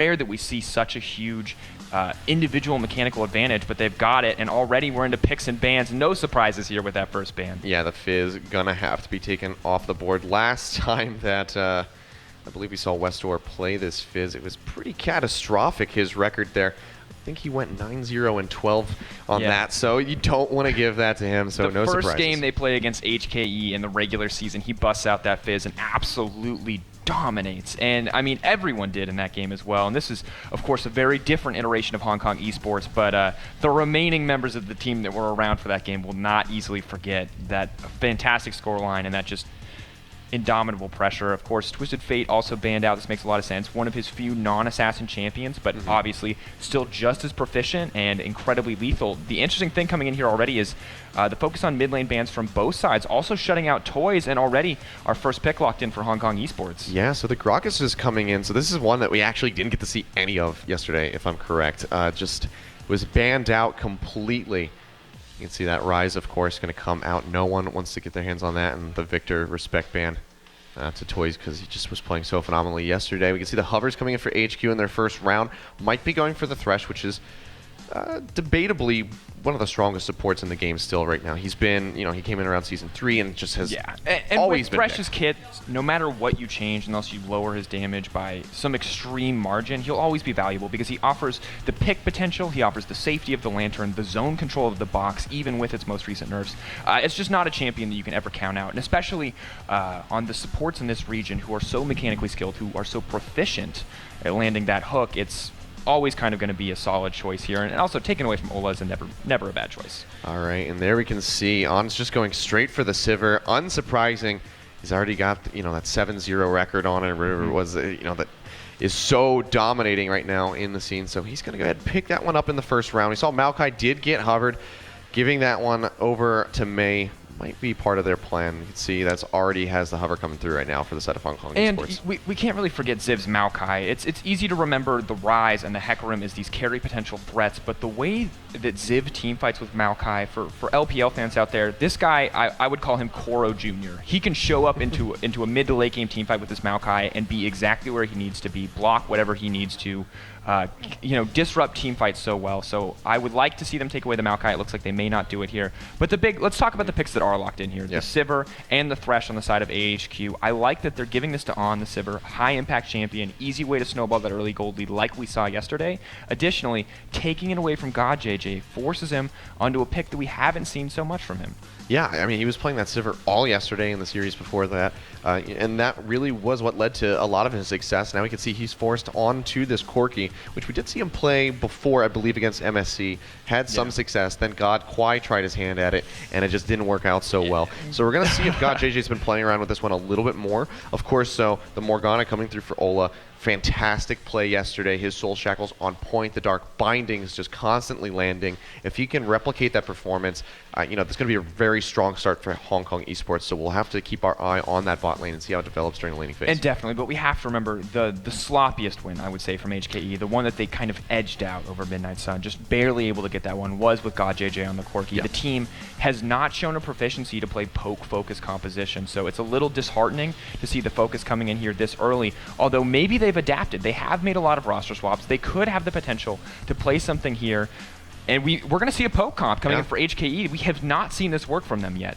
rare that we see such a huge individual mechanical advantage, but they've got it, and already we're into picks and bans. No surprises here with that first ban. Yeah, the Fizz gonna have to be taken off the board. Last time that I believe we saw Westor play this Fizz, it was pretty catastrophic, his record there. I think he went 9-0 and 12 on that, so you don't want to give that to him, so no surprises. The first game they play against HKE in the regular season, he busts out that Fizz and absolutely dominates. And I mean, everyone did in that game as well. And this is, of course, a very different iteration of Hong Kong esports, but the remaining members of the team that were around for that game will not easily forget that fantastic scoreline and that just indomitable pressure. Of course, Twisted Fate also banned out. This makes a lot of sense. One of his few non-assassin champions, but obviously still just as proficient and incredibly lethal. The interesting thing coming in here already is the focus on mid lane bans from both sides, also shutting out Toys, and already our first pick locked in for Hong Kong esports. Yeah, so the Grokkus is coming in. So this is one that we actually didn't get to see any of yesterday, if I'm correct. Just was banned out completely. You can see that Rise, of course, going to come out. No one wants to get their hands on that, and the Victor respect ban to Toys because he just was playing so phenomenally yesterday. We can see the Hovers coming in for AHQ in their first round. Might be going for the Thresh, which is debatably one of the strongest supports in the game still right now. He's been, he came in around Season 3 and just has always been Thresh's kit, no matter what you change, unless you lower his damage by some extreme margin, he'll always be valuable because he offers the pick potential, he offers the safety of the Lantern, the zone control of the box, even with its most recent nerfs. It's just not a champion that you can ever count out, and especially on the supports in this region who are so mechanically skilled, who are so proficient at landing that hook, it's always kind of going to be a solid choice here, and also taken away from Ola is never a bad choice. All right, and there we can see On's just going straight for the Sivir. Unsurprising, he's already got that 7-0 record on it. River was that is so dominating right now in the scene, so he's going to go ahead and pick that one up in the first round. We saw Maokai did get hovered, giving that one over to Mei. Might be part of their plan. You can see that's already has the hover coming through right now for the set of Hong Kong esports. And we can't really forget Ziv's Maokai. It's easy to remember the Rise and the Hecarim as these carry potential threats, but the way that Ziv teamfights with Maokai, for LPL fans out there, this guy, I would call him Koro Jr. He can show up into a mid to late game teamfight with this Maokai and be exactly where he needs to be, block whatever he needs to, disrupt team fights so well. So I would like to see them take away the Maokai. It looks like they may not do it here. But let's talk about the picks that are locked in here. The Sivir and the Thresh on the side of AHQ. I like that they're giving this to On, the Sivir, high impact champion, easy way to snowball that early gold lead like we saw yesterday. Additionally, taking it away from God JJ forces him onto a pick that we haven't seen so much from him. Yeah, I mean, he was playing that Sivir all yesterday in the series before that, and that really was what led to a lot of his success. Now we can see he's forced onto this Corki, which we did see him play before, I believe, against MSC. Had some success, then God Kwai tried his hand at it, and it just didn't work out so well. So we're going to see if God JJ's been playing around with this one a little bit more. Of course, so the Morgana coming through for Ola. Fantastic play yesterday. His Soul Shackles on point. The Dark Bindings just constantly landing. If he can replicate that performance, there's going to be a very strong start for Hong Kong esports. So we'll have to keep our eye on that bot lane and see how it develops during the laning phase. And definitely, but we have to remember the sloppiest win, I would say, from HKE, the one that they kind of edged out over Midnight Sun, just barely able to get that one, was with God JJ on the Corki. Yeah. The team has not shown a proficiency to play poke focus composition, so it's a little disheartening to see the focus coming in here this early, although maybe they've adapted. They have made a lot of roster swaps. They could have the potential to play something here, and we're going to see a poke comp coming in for HKE. We have not seen this work from them yet.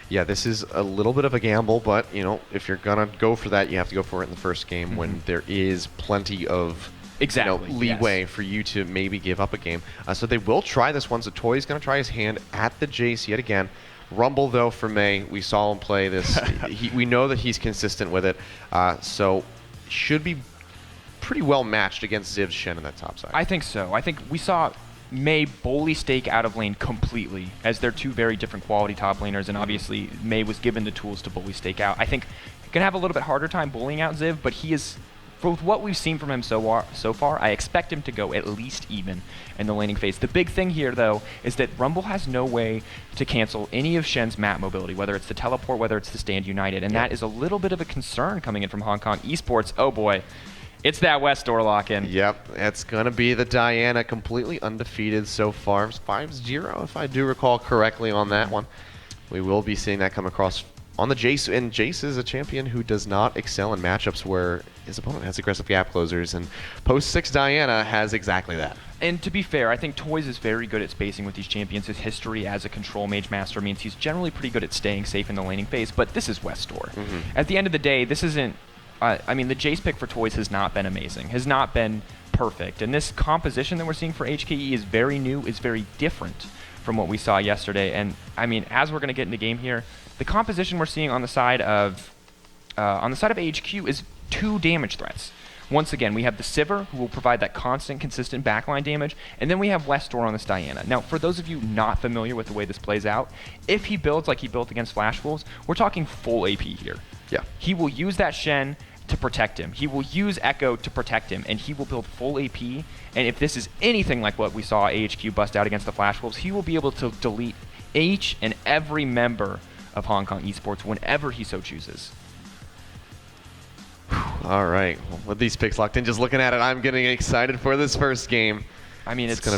Yeah, this is a little bit of a gamble, but if you're going to go for that, you have to go for it in the first game when there is plenty of leeway for you to maybe give up a game. So they will try this one. So Toy's going to try his hand at the Jace yet again. Rumble, though, for Mei. We saw him play this. We know that he's consistent with it. So should be pretty well matched against Ziv's Shen in that top side. I think so. I think we saw Mei bully Stake out of lane completely, as they're two very different quality top laners, and obviously Mei was given the tools to bully Stake out. I think he can have a little bit harder time bullying out Ziv, but he is, for what we've seen from him so far, I expect him to go at least even in the laning phase. The big thing here, though, is that Rumble has no way to cancel any of Shen's map mobility, whether it's the teleport, whether it's the stand united, and that is a little bit of a concern coming in from Hong Kong esports. Oh boy. It's that West door lock-in. Yep, it's going to be the Diana, completely undefeated so far. 5-0, if I do recall correctly on that one. We will be seeing that come across on the Jace, and Jace is a champion who does not excel in matchups where his opponent has aggressive gap closers, and post 6 Diana has exactly that. And to be fair, I think Toys is very good at spacing with these champions. His history as a control mage master means he's generally pretty good at staying safe in the laning phase, but this is Westor. At the end of the day, this isn't... I mean, the Jace pick for Toys has not been amazing, has not been perfect, and this composition that we're seeing for HKE is very new, is very different from what we saw yesterday. And I mean, as we're going to get into game here, the composition we're seeing on the side of AHQ is 2 damage threats. Once again, we have the Sivir, who will provide that constant, consistent backline damage, and then we have Westor on this Diana. Now, for those of you not familiar with the way this plays out, if he builds like he built against Flash Wolves, we're talking full AP here. Yeah. He will use that Shen to protect him. He will use Echo to protect him, and he will build full AP. And if this is anything like what we saw AHQ bust out against the Flash Wolves, he will be able to delete each and every member of Hong Kong Esports whenever he so chooses. All right, well, with these picks locked in, just looking at it, I'm getting excited for this first game. I mean, this is going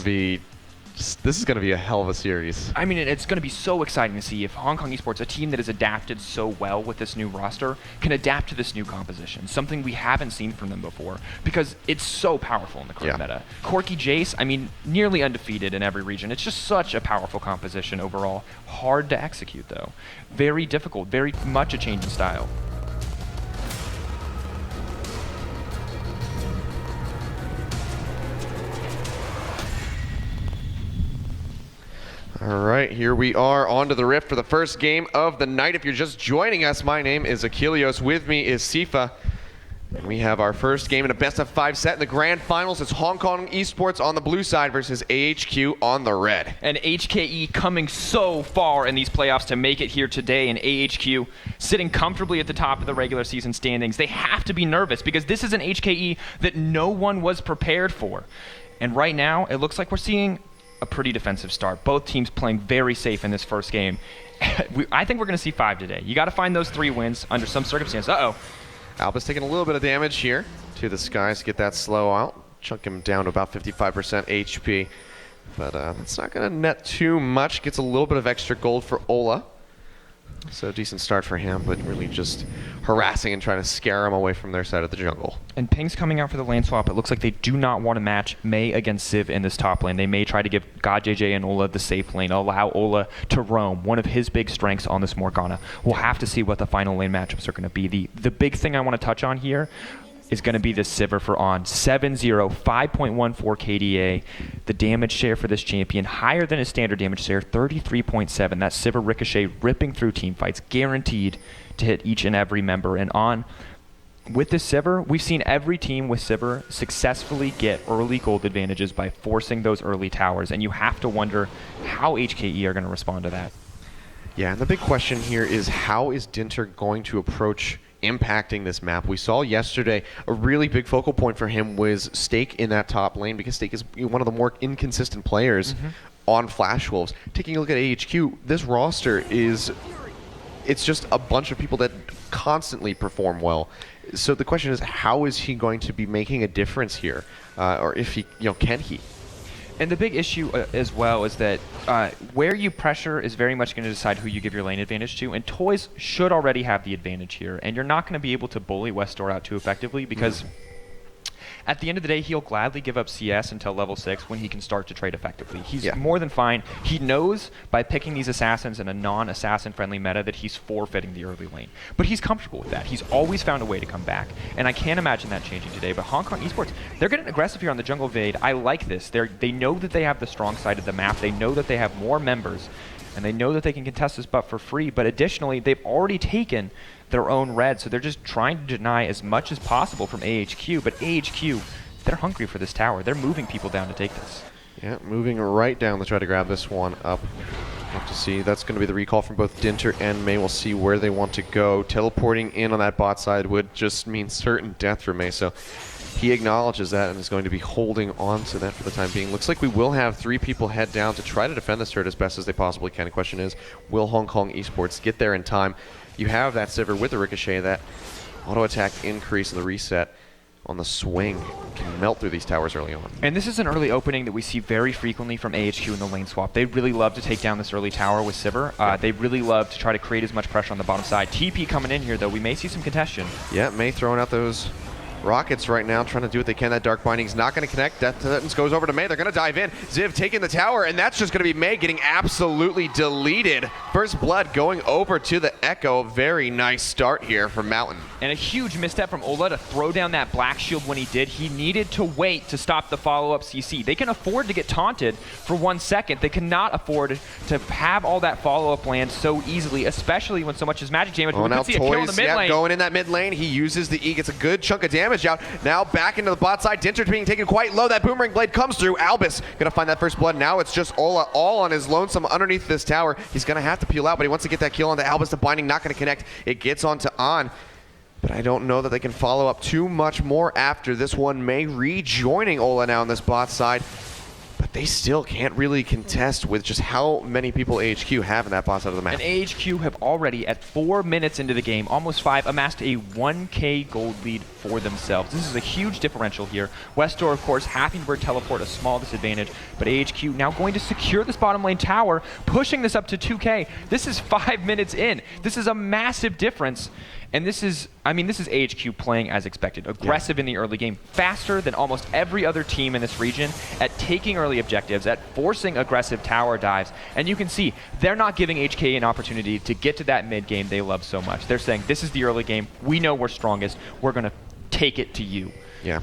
to be a hell of a series. I mean, it's going to be so exciting to see if Hong Kong Esports, a team that has adapted so well with this new roster, can adapt to this new composition, something we haven't seen from them before, because it's so powerful in the current meta. Corki Jace, I mean, nearly undefeated in every region. It's just such a powerful composition overall. Hard to execute, though. Very difficult, very much a change in style. All right, here we are on to the Rift for the first game of the night. If you're just joining us, my name is Achilleos. With me is Sifa. And we have our first game in a best-of-5 set in the grand finals. It's Hong Kong Esports on the blue side versus AHQ on the red. And HKE coming so far in these playoffs to make it here today, and AHQ sitting comfortably at the top of the regular season standings. They have to be nervous because this is an HKE that no one was prepared for. And right now, it looks like we're seeing a pretty defensive start. Both teams playing very safe in this first game. I think we're going to see 5 today. You got to find those 3 wins under some circumstance. Alba's taking a little bit of damage here to the skies to get that slow out. Chunk him down to about 55% HP. But that's not going to net too much. Gets a little bit of extra gold for Ola. So decent start for him, but really just harassing and trying to scare him away from their side of the jungle. And Ping's coming out for the lane swap. It looks like they do not want to match Mei against Civ in this top lane. They may try to give God JJ and Ola the safe lane, allow Ola to roam, one of his big strengths on this Morgana. We'll have to see what the final lane matchups are going to be. The big thing I want to touch on here is going to be this Sivir for On. 7-0, 5.14 KDA. The damage share for this champion, higher than his standard damage share, 33.7. That Sivir Ricochet ripping through team fights, guaranteed to hit each and every member. And On, with this Sivir, we've seen every team with Sivir successfully get early gold advantages by forcing those early towers. And you have to wonder how HKE are going to respond to that. Yeah, and the big question here is how is Dinter going to approach impacting this map? We saw yesterday a really big focal point for him was Stake in that top lane, because Stake is one of the more inconsistent players on Flash Wolves. Taking a look at AHQ, this roster it's just a bunch of people that constantly perform well. So the question is, how is he going to be making a difference here? Or if he, can he? And the big issue as well is that where you pressure is very much going to decide who you give your lane advantage to, and Toys should already have the advantage here, and you're not going to be able to bully Westor out too effectively because at the end of the day, he'll gladly give up CS until level 6 when he can start to trade effectively. He's more than fine. He knows by picking these assassins in a non-assassin friendly meta that he's forfeiting the early lane. But he's comfortable with that. He's always found a way to come back. And I can't imagine that changing today. But Hong Kong Esports, they're getting aggressive here on the jungle Vade. I like this. They know that they have the strong side of the map. They know that they have more members. And they know that they can contest this buff for free. But additionally, they've already taken their own red, so they're just trying to deny as much as possible from AHQ, but AHQ, they're hungry for this tower. They're moving people down to take this. Yeah, moving right down to try to grab this one up. We'll have to see. That's going to be the recall from both Dinter and Mei. We'll see where they want to go. Teleporting in on that bot side would just mean certain death for Mei, so he acknowledges that and is going to be holding on to that for the time being. Looks like we will have 3 people head down to try to defend this turret as best as they possibly can. The question is, will Hong Kong Esports get there in time? You have that Sivir with the Ricochet, that auto attack increase in the reset. on the swing can melt through these towers early on. And this is an early opening that we see very frequently from AHQ in the lane swap. They really love to take down this early tower with Sivir. They really love to try to create as much pressure on the bottom side. TP coming in here, though. We may see some contention. Yeah, May throwing out those rockets right now, trying to do what they can. That Dark Binding's not going to connect. Death Sentence goes over to May. They're going to dive in. Ziv taking the tower, and that's just going to be May getting absolutely deleted. First blood going over to the Echo. Very nice start here from Mountain. And a huge misstep from Ola to throw down that black shield when he did. He needed to wait to stop the follow-up CC. They can afford to get taunted for 1 second. They cannot afford to have all that follow-up land so easily, especially when so much is magic damage. Oh, now see a kill in the Toys, mid lane. going in that mid lane. He uses the E, gets a good chunk of damage out. Now back into the bot side. Dinter's being taken quite low. That Boomerang Blade comes through. Albus gonna find that first blood. Now it's just Ola all on his lonesome underneath this tower. He's gonna have to peel out, but he wants to get that kill onto Albus. The binding not gonna connect. It gets onto On. But I don't know that they can follow up too much more after this one. May rejoining Ola now on this bot side. But they still can't really contest with just how many people AHQ have in that bot side of the map. And AHQ have already, at 4 minutes into the game, almost 5, amassed a 1K gold lead for themselves. This is a huge differential here. Westdoor, of course, happy to bird teleport, a small disadvantage, but AHQ now going to secure this bottom lane tower, pushing this up to 2K. This is 5 minutes in. This is a massive difference. And this is, I mean, this is AHQ playing as expected. Aggressive in the early game, faster than almost every other team in this region at taking early objectives, at forcing aggressive tower dives. And you can see, they're not giving HKE an opportunity to get to that mid game they love so much. They're saying, this is the early game. We know we're strongest. We're going to take it to you. Yeah.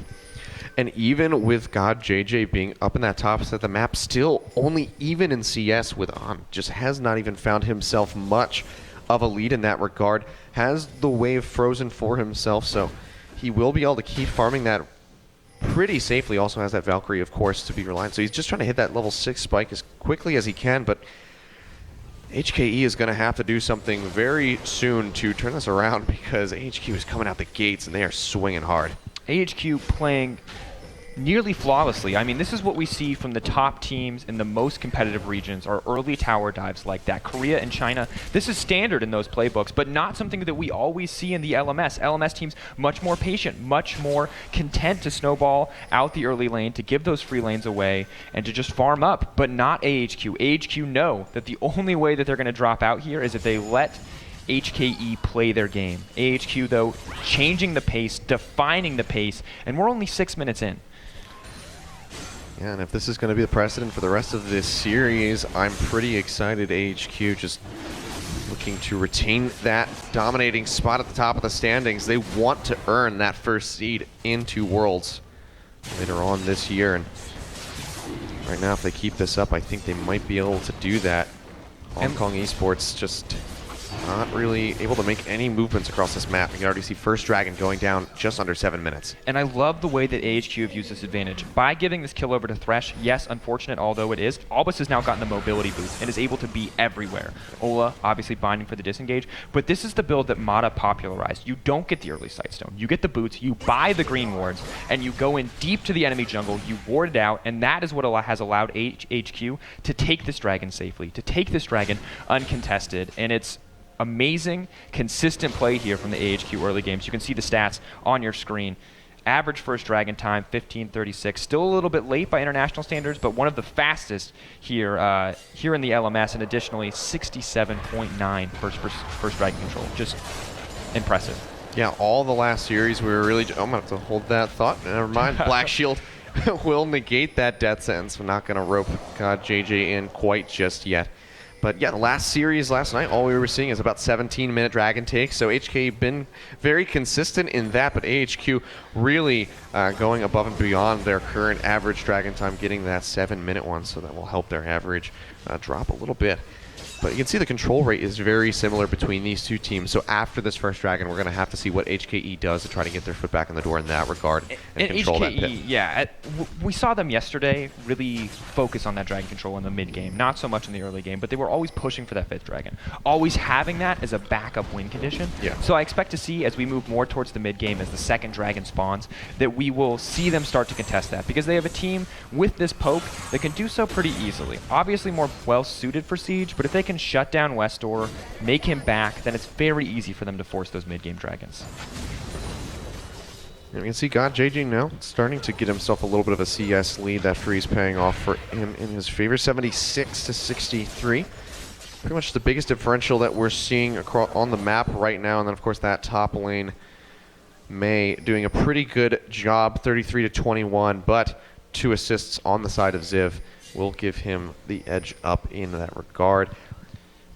And even with God JJ being up in that top set of the map, still only even in CS with On. Just has not even found himself much of a lead in that regard. Has the wave frozen for himself, so he will be able to keep farming that pretty safely. Also has that Valkyrie, of course, to be reliant. So he's just trying to hit that level 6 spike as quickly as he can, but HKE is going to have to do something very soon to turn this around because AHQ is coming out the gates and they are swinging hard. AHQ playing nearly flawlessly. I mean, this is what we see from the top teams in the most competitive regions, are early tower dives like that. Korea and China, this is standard in those playbooks, but not something that we always see in the LMS. LMS teams much more patient, much more content to snowball out the early lane, to give those free lanes away, and to just farm up, but not AHQ. AHQ know that the only way that they're going to drop out here is if they let HKE play their game. AHQ, though, changing the pace, defining the pace, and we're only 6 minutes in. Yeah, and if this is going to be the precedent for the rest of this series, I'm pretty excited. AHQ just looking to retain that dominating spot at the top of the standings. They want to earn that first seed into Worlds later on this year. And right now, if they keep this up, I think they might be able to do that. Hong Kong Esports just not really able to make any movements across this map. You can already see First Dragon going down just under 7 minutes. And I love the way that AHQ have used this advantage. By giving this kill over to Thresh, yes, unfortunate although it is, Albus has now gotten the mobility boost and is able to be everywhere. Ola, obviously binding for the disengage, but this is the build that Mata popularized. You don't get the early Sightstone. You get the boots, you buy the green wards, and you go in deep to the enemy jungle, you ward it out, and that is what has allowed AHQ to take this dragon safely, to take this dragon uncontested, and it's amazing, consistent play here from the AHQ early games. You can see the stats on your screen. Average first dragon time, 15:36. Still a little bit late by international standards, but one of the fastest here here in the LMS, and additionally 67.9 first dragon control. Just impressive. Yeah, all the last series we were really... I'm going to have to hold that thought. Never mind. Black Shield will negate that death sentence. We're not going to rope God JJ in quite just yet. But yeah, the last series last night, all we were seeing is about 17-minute dragon takes. So HK been very consistent in that, but AHQ really going above and beyond their current average dragon time, getting that 7-minute one, so that will help their average drop a little bit. But you can see the control rate is very similar between these two teams. So after this first dragon, we're going to have to see what HKE does to try to get their foot back in the door in that regard and control HKE, that pit. Yeah, we saw them yesterday really focus on that dragon control in the mid game, not so much in the early game, but they were always pushing for that 5th dragon, always having that as a backup win condition. Yeah. So I expect to see, as we move more towards the mid game, as the 2nd dragon spawns, that we will see them start to contest that, because they have a team with this poke that can do so pretty easily. Obviously more well suited for Siege, but if they can shut down Westdoor, make him back, then it's very easy for them to force those mid-game dragons. And you can see God JJ now starting to get himself a little bit of a CS lead. That freeze paying off for him in his favor, 76 to 63. Pretty much the biggest differential that we're seeing across on the map right now. And then of course that top lane, May doing a pretty good job, 33 to 21, but 2 assists on the side of Ziv will give him the edge up in that regard.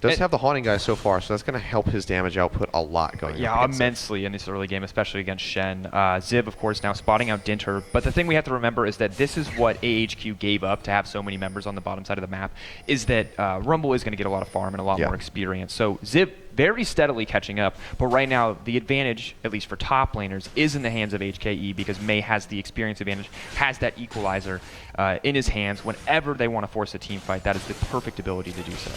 Does have the Haunting guy so far, so that's going to help his damage output a lot going. Yeah, immensely in this early game, especially against Shen. Ziv, of course, now spotting out Dinter. But the thing we have to remember is that this is what AHQ gave up to have so many members on the bottom side of the map, is that Rumble is going to get a lot of farm and a lot more experience. So Ziv very steadily catching up, but right now the advantage, at least for top laners, is in the hands of HKE because May has the experience advantage, has that equalizer in his hands. Whenever they want to force a team fight, that is the perfect ability to do so.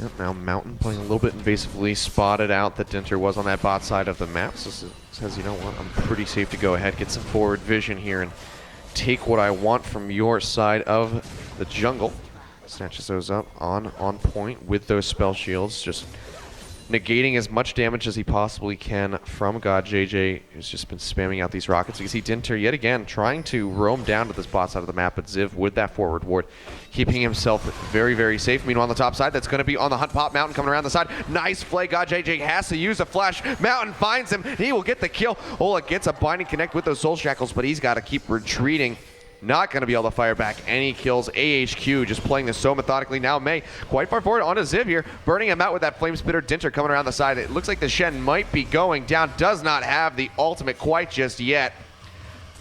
Yep, now Mountain playing a little bit invasively, spotted out that Dinter was on that bot side of the map, so says, you know what, I'm pretty safe to go ahead, get some forward vision here and take what I want from your side of the jungle. Snatches those up on point with those spell shields, just negating as much damage as he possibly can from God JJ, who's just been spamming out these rockets. You can see Dinter yet again trying to roam down to this bot side of the map, but Ziv with that forward ward, keeping himself very, very safe. Meanwhile, on the top side, that's going to be on the hunt. Pop Mountain coming around the side. Nice play. God JJ has to use a flash. Mountain finds him. He will get the kill. Ola gets a binding connect with those soul shackles, but he's got to keep retreating. Not going to be able to fire back any kills. AHQ just playing this so methodically. Now May quite far forward onto Ziv here, burning him out with that Flame Spitter. Dinter coming around the side. It looks like the Shen might be going down. Does not have the ultimate quite just yet.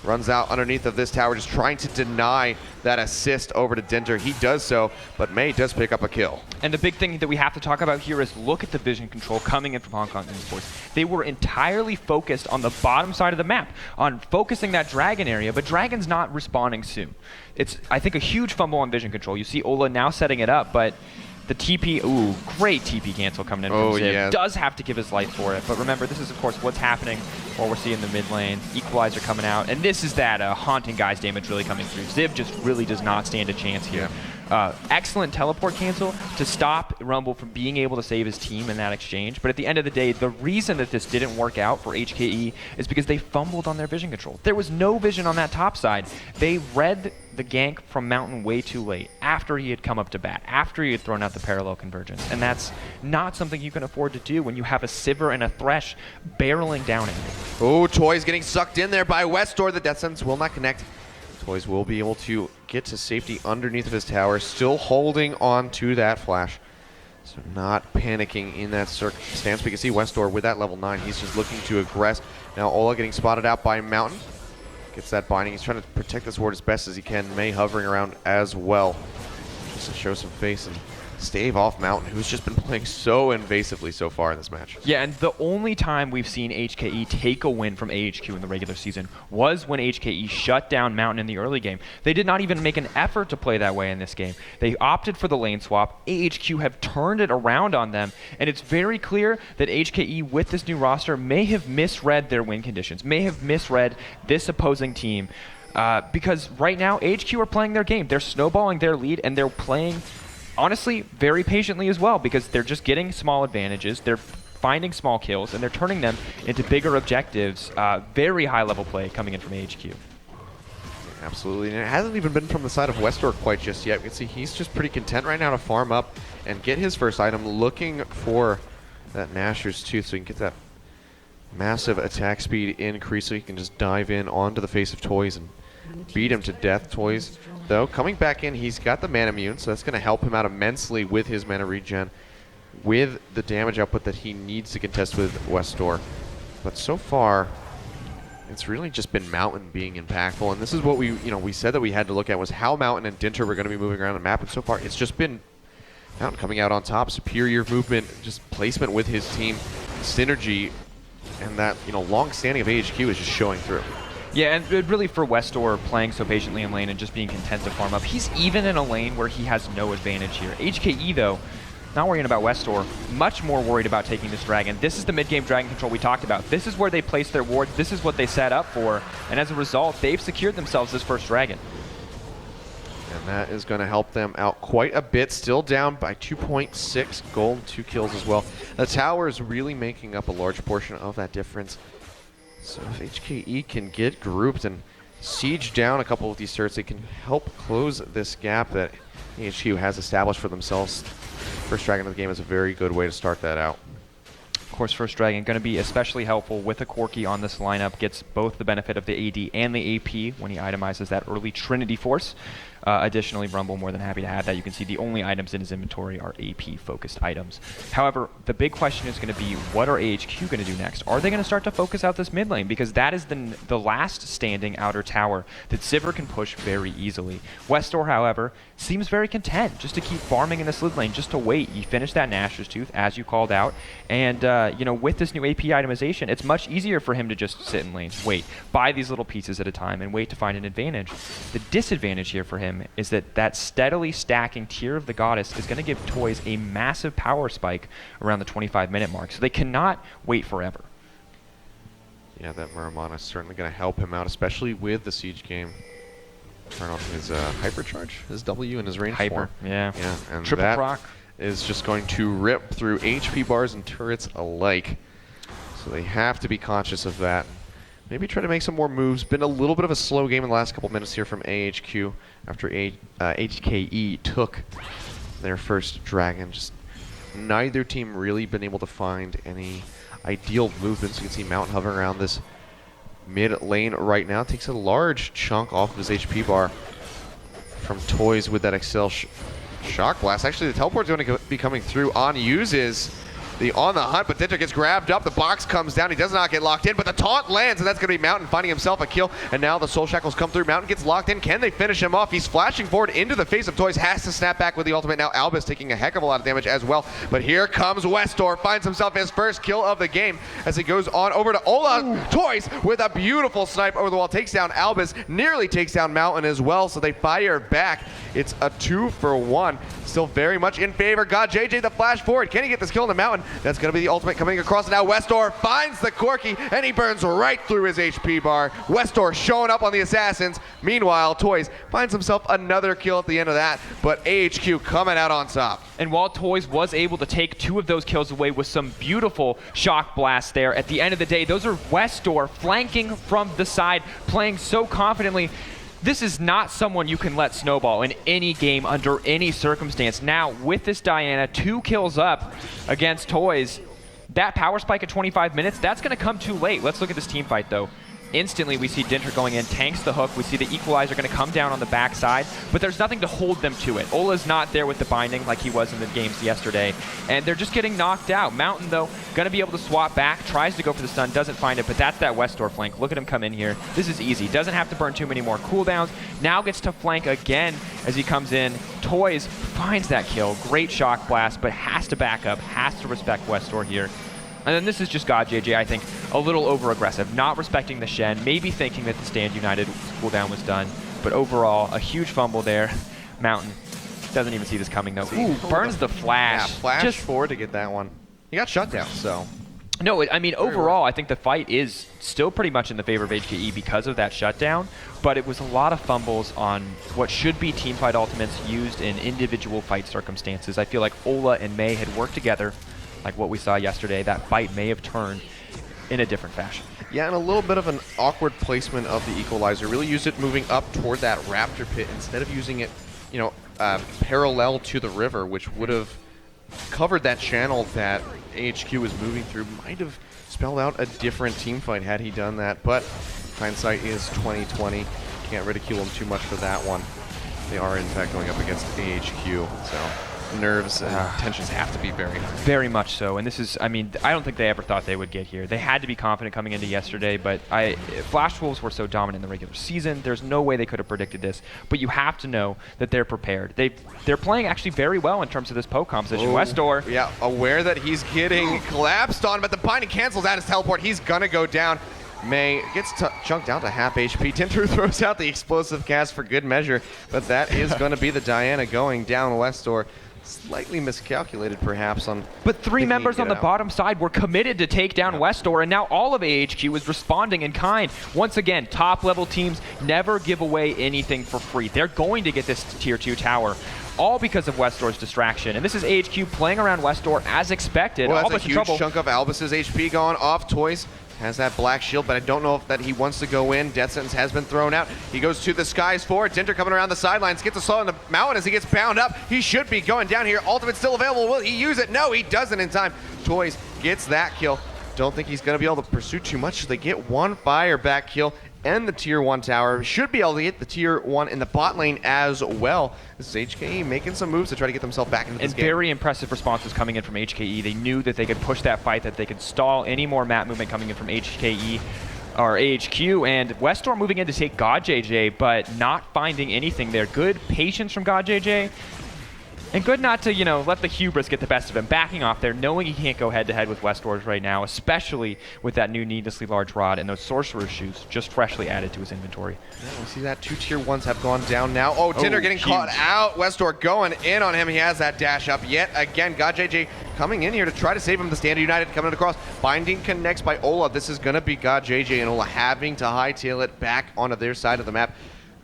Runs out underneath of this tower, just trying to deny that assist over to Dinter. He does so, but May does pick up a kill. And the big thing that we have to talk about here is look at the vision control coming in from Hong Kong Esports. They were entirely focused on the bottom side of the map, on focusing that Dragon area, but Dragon's not responding soon. It's, I think, a huge fumble on vision control. You see Ola now setting it up, but the TP, ooh, great TP cancel coming in from Ziv. Yeah. Does have to give his life for it, but remember, this is, of course, what's happening while we're seeing the mid lane. Equalizer coming out, and this is that Haunting guy's damage really coming through. Ziv just really does not stand a chance here. Excellent teleport cancel to stop Rumble from being able to save his team in that exchange, but at the end of the day, the reason that this didn't work out for HKE is because they fumbled on their vision control. There was no vision on that top side. They read the gank from Mountain way too late, after he had come up to bat, after he had thrown out the parallel convergence, and that's not something you can afford to do when you have a Sivir and a Thresh barreling down at you. Oh, Toys getting sucked in there by Westor. The Death Sentence will not connect. Toys will be able to get to safety underneath of his tower, still holding on to that flash. So not panicking in that circumstance. We can see Westor with that level 9. He's just looking to aggress. Now Ola getting spotted out by Mountain. Gets that binding. He's trying to protect this ward as best as he can. May hovering around as well, just to show some face and stave off Mountain, who's just been playing so invasively so far in this match. Yeah, and the only time we've seen HKE take a win from AHQ in the regular season was when HKE shut down Mountain in the early game. They did not even make an effort to play that way in this game. They opted for the lane swap. AHQ have turned it around on them, and it's very clear that HKE with this new roster may have misread their win conditions, may have misread this opposing team, because right now AHQ are playing their game. They're snowballing their lead, and they're playing honestly very patiently as well, because they're just getting small advantages, they're finding small kills, and they're turning them into bigger objectives. Very high level play coming in from AHQ. Absolutely, and it hasn't even been from the side of Westor quite just yet. We can see he's just pretty content right now to farm up and get his first item, looking for that Nashor's Tooth so he can get that massive attack speed increase so he can just dive in onto the face of Toys and beat him to death. Toys, though, coming back in, he's got the mana immune, so that's going to help him out immensely with his mana regen, with the damage output that he needs to contest with Westor. But so far, it's really just been Mountain being impactful, and this is what we said that we had to look at, was how Mountain and Dinter were going to be moving around the map, and so far it's just been Mountain coming out on top, superior movement, just placement with his team, synergy, and that long standing of AHQ is just showing through. Yeah, and really for Westor playing so patiently in lane and just being content to farm up, he's even in a lane where he has no advantage here. HKE, though, not worrying about Westor, much more worried about taking this dragon. This is the mid-game dragon control we talked about. This is where they place their wards. This is what they set up for. And as a result, they've secured themselves this first dragon. And that is going to help them out quite a bit. Still down by 2.6 gold, 2 kills as well. The tower is really making up a large portion of that difference. So if HKE can get grouped and siege down a couple of these turrets, they can help close this gap that AHQ has established for themselves. First Dragon of the game is a very good way to start that out. Of course, First Dragon going to be especially helpful with a Corki on this lineup. Gets both the benefit of the AD and the AP when he itemizes that early Trinity Force. Additionally, Rumble more than happy to have that. You can see the only items in his inventory are AP-focused items. However, the big question is going to be, what are AHQ going to do next? Are they going to start to focus out this mid lane? Because that is the last standing outer tower that Sivir can push very easily. Westor, however, seems very content just to keep farming in this mid lane, just to wait. You finish that Nashor's Tooth, as you called out, and you know, with this new AP itemization, it's much easier for him to just sit in lane, wait, buy these little pieces at a time, and wait to find an advantage. The disadvantage here for him is that steadily stacking Tear of the Goddess is going to give Toys a massive power spike around the 25-minute mark, so they cannot wait forever. Yeah, that Muramana is certainly going to help him out, especially with the siege game. Turn off his hypercharge, his W, and his range Hyper, form. yeah. And Triple that proc is just going to rip through HP bars and turrets alike. So they have to be conscious of that. Maybe try to make some more moves. Been a little bit of a slow game in the last couple minutes here from AHQ after HKE took their first dragon. Just neither team really been able to find any ideal movements. You can see Mountain hovering around this mid lane right now. Takes a large chunk off of his HP bar from Toys with that Excel Shock Blast. Actually, the teleport's going to be coming through. On uses the on the hunt, but Dinter gets grabbed up. The box comes down. He does not get locked in, but the taunt lands, and that's going to be Mountain finding himself a kill. And now the Soul Shackles come through. Mountain gets locked in. Can they finish him off? He's flashing forward into the face of Toys. Has to snap back with the ultimate. Now Albus taking a heck of a lot of damage as well. But here comes Westor. Finds himself his first kill of the game as he goes on over to Ola. Ooh. Toys with a beautiful snipe over the wall. Takes down Albus. Nearly takes down Mountain as well. So they fire back. It's a 2-for-1. Still very much in favor. Got JJ the flash forward. Can he get this kill on the Mountain? That's going to be the ultimate coming across. Now Westor finds the Corki, and he burns right through his HP bar. Westor showing up on the Assassins. Meanwhile, Toys finds himself another kill at the end of that, but AHQ coming out on top. And while Toys was able to take 2 of those kills away with some beautiful shock blasts there, at the end of the day, those are Westor flanking from the side, playing so confidently. This is not someone you can let snowball in any game under any circumstance. Now, with this Diana, 2 kills up against Toys, that power spike at 25 minutes, that's going to come too late. Let's look at this team fight, though. Instantly, we see Dinter going in, tanks the hook. We see the Equalizer going to come down on the backside, but there's nothing to hold them to it. Ola's not there with the binding like he was in the games yesterday, and they're just getting knocked out. Mountain, though, going to be able to swap back, tries to go for the stun, doesn't find it, but that's that Westor flank. Look at him come in here. This is easy. Doesn't have to burn too many more cooldowns. Now gets to flank again as he comes in. Toys finds that kill. Great shock blast, but has to back up, has to respect Westor here. And then this is just God JJ, I think, a little over-aggressive, not respecting the Shen, maybe thinking that the Stand United cooldown was done, but overall, a huge fumble there. Mountain doesn't even see this coming, though. Ooh, burns the flash. Yeah, flash just forward to get that one. He got shut down, so. No, I mean, overall, I think the fight is still pretty much in the favor of HKE because of that shutdown, but it was a lot of fumbles on what should be teamfight ultimates used in individual fight circumstances. I feel like Ola and Mei had worked together, like what we saw yesterday. That fight may have turned in a different fashion. Yeah, and a little bit of an awkward placement of the Equalizer. Really use it moving up toward that Raptor pit instead of using it, you know, parallel to the river, which would have covered that channel that AHQ was moving through. Might have spelled out a different team fight had he done that, but hindsight is 2020. Can't ridicule him too much for that one. They are, in fact, going up against AHQ, so nerves and tensions have to be very high. Very much so, and this is, I mean, I don't think they ever thought they would get here. They had to be confident coming into yesterday, but Flash Wolves were so dominant in the regular season, there's no way they could have predicted this, but you have to know that they're prepared. They're playing actually very well in terms of this poke composition. Westor. Yeah, aware that he's getting collapsed on, but the binding cancels out his teleport. He's gonna go down. Mei gets chunked down to half HP. Tinter throws out the explosive cast for good measure, but that is going to be the Diana going down. Westor slightly miscalculated perhaps on. But 3 members on the bottom side were committed to take down Westor, and now all of AHQ is responding in kind. Once again, top level teams never give away anything for free. They're going to get this tier 2 tower, all because of Westor's distraction. And this is AHQ playing around Westor as expected. Well, that's Albus a huge chunk of Albus's HP going off. Toys has that black shield, but I don't know if that he wants to go in. Death sentence has been thrown out. He goes to the skies for it. Dinter coming around the sidelines, gets a slow on the mountain as he gets bound up. He should be going down here. Ultimate's still available. Will he use it? No, he doesn't in time. Toys gets that kill. Don't think he's going to be able to pursue too much. They get one fire back kill and the tier 1 tower. Should be able to get the tier 1 in the bot lane as well. This is HKE making some moves to try to get themselves back into this game. And very impressive responses coming in from HKE. They knew that they could push that fight, that they could stall any more map movement coming in from HKE or AHQ, and Westor moving in to take God JJ, but not finding anything there. Good patience from God JJ. And good not to, let the hubris get the best of him. Backing off there, knowing he can't go head-to-head with Westors right now, especially with that new needlessly large rod and those Sorcerer's Shoes just freshly added to his inventory. Yeah, we see that 2 tier 1s have gone down now. Oh, Tinder getting huge. caught out. Westor going in on him. He has that dash up yet again. God JJ coming in here to try to save him. The Standard United coming across. Binding connects by Ola. This is going to be God JJ and Ola having to hightail it back onto their side of the map.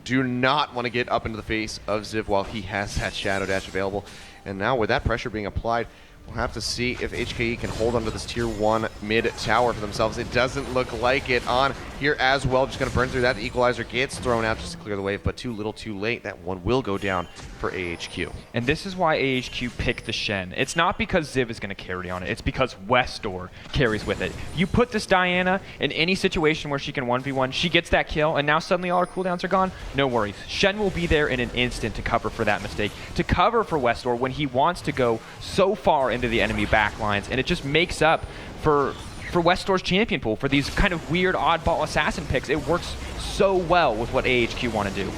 Do not want to get up into the face of Ziv while he has that Shadow Dash available. And now with that pressure being applied, we'll have to see if HKE can hold onto this tier 1 mid tower for themselves. It doesn't look like it on here as well. Just going to burn through that. The equalizer gets thrown out just to clear the wave, but too little too late. That one will go down for AHQ. And this is why AHQ picked the Shen. It's not because Ziv is going to carry on it. It's because Westor carries with it. You put this Diana in any situation where she can 1v1, she gets that kill, and now suddenly all her cooldowns are gone. No worries. Shen will be there in an instant to cover for that mistake, to cover for Westor when he wants to go so far into the enemy backlines, and it just makes up for Westor's champion pool, for these kind of weird oddball assassin picks. It works so well with what AHQ want to do.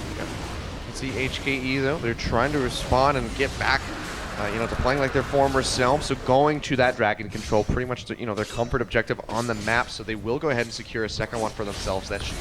See HKE though, they're trying to respond and get back to playing like their former selves. So going to that dragon control, pretty much their comfort objective on the map. So they will go ahead and secure a second one for themselves. That should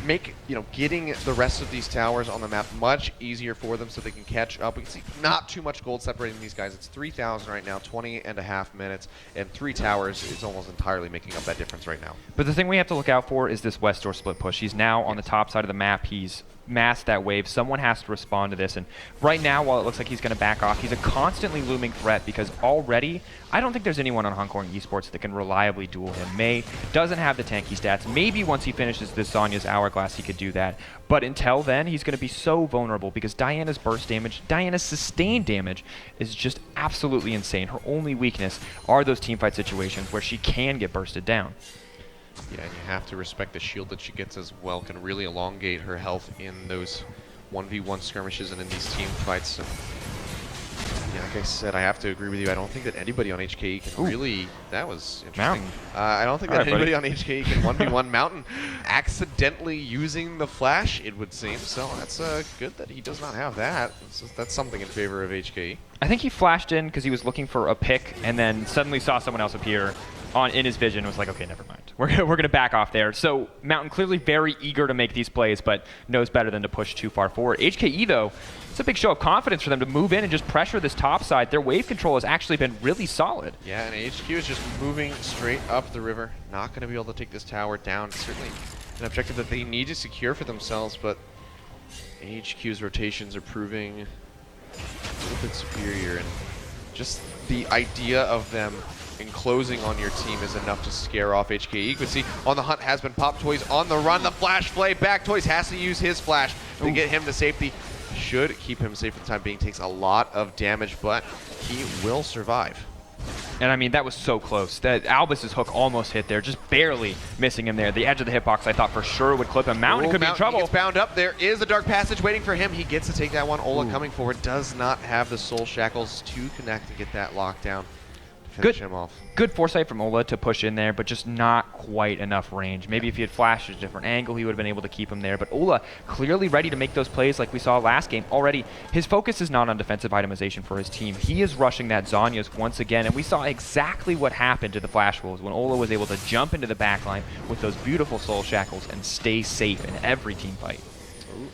make getting the rest of these towers on the map much easier for them, so they can catch up. We can see not too much gold separating these guys. It's 3,000 right now, 20.5 minutes, and 3 towers is almost entirely making up that difference right now. But the thing we have to look out for is this Westor split push. He's now on the top side of the map. He's masked that wave. Someone has to respond to this, and right now, while it looks like he's going to back off, he's a constantly looming threat because already I don't think there's anyone on Hong Kong Esports that can reliably duel him. Mei doesn't have the tanky stats. Maybe once he finishes this Zhonya's Hourglass he could do that, but until then he's going to be so vulnerable because Diana's burst damage, Diana's sustained damage is just absolutely insane. Her only weakness are those teamfight situations where she can get bursted down. Yeah, and you have to respect the shield that she gets as well. Can really elongate her health in those 1v1 skirmishes and in these team fights. So, yeah, like I said, I have to agree with you. I don't think that anybody on HKE can really... That was interesting. I don't think that anybody on HKE can 1v1 Mountain accidentally using the flash, it would seem. So that's good that he does not have that. That's something in favor of HKE. I think he flashed in because he was looking for a pick and then suddenly saw someone else appear in his vision and was like, okay, never mind. We're going to back off there. So Mountain clearly very eager to make these plays, but knows better than to push too far forward. HKE, though, it's a big show of confidence for them to move in and just pressure this top side. Their wave control has actually been really solid. Yeah, and HQ is just moving straight up the river. Not going to be able to take this tower down. Certainly an objective that they need to secure for themselves, but HQ's rotations are proving a little bit superior, and just the idea of them enclosing on your team is enough to scare off HKE. You can see on the hunt has been popped. Toys on the run. The flash play back. Toys has to use his flash to get him to safety. Should keep him safe for the time being. Takes a lot of damage, but he will survive. And I mean, that was so close. That Albus's hook almost hit there, just barely missing him there. The edge of the hitbox I thought for sure would clip him. Mountain could be in trouble. He gets bound up. There is a dark passage waiting for him. He gets to take that one. Ola coming forward does not have the soul shackles to connect and get that lockdown. Finish him off. Good foresight from Ola to push in there, but just not quite enough range. Maybe if he had flashed at a different angle, he would have been able to keep him there. But Ola clearly ready to make those plays like we saw last game already. His focus is not on defensive itemization for his team. He is rushing that Zhonya's once again, and we saw exactly what happened to the Flash Wolves when Ola was able to jump into the backline with those beautiful soul shackles and stay safe in every team fight. Ooh,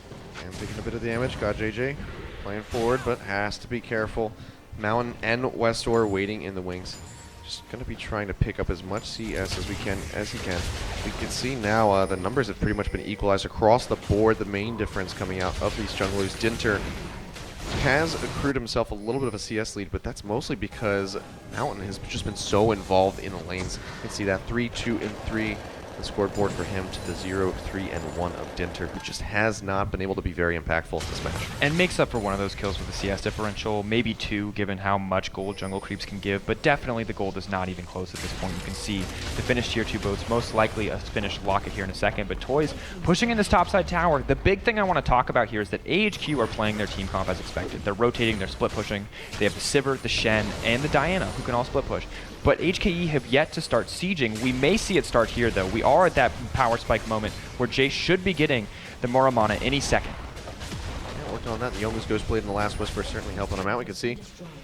and taking a bit of damage. Got JJ playing forward, but has to be careful. Mountain and Westor waiting in the wings. Just going to be trying to pick up as much CS as he can. We can see now the numbers have pretty much been equalized across the board. The main difference coming out of these junglers, Dinter has accrued himself a little bit of a CS lead, but that's mostly because Mountain has just been so involved in the lanes. You can see that 3, 2, and 3 the scoreboard for him to the 0, 3, and 1 of Dinter, who just has not been able to be very impactful in this match. And makes up for one of those kills with the CS differential, maybe 2 given how much gold jungle creeps can give, but definitely the gold is not even close at this point. You can see the finished tier 2 boats, most likely a finished Locket here in a second, but Toys pushing in this topside tower. The big thing I want to talk about here is that AHQ are playing their team comp as expected. They're rotating, they're split pushing. They have the Sivir, the Shen, and the Diana, who can all split push. But HKE have yet to start sieging. We may see it start here, though. We are at that power spike moment where Jay should be getting the Muramana any second. Yeah, working on that. The Yomu's Ghost Blade and the Last Whisper certainly helping him out. We can see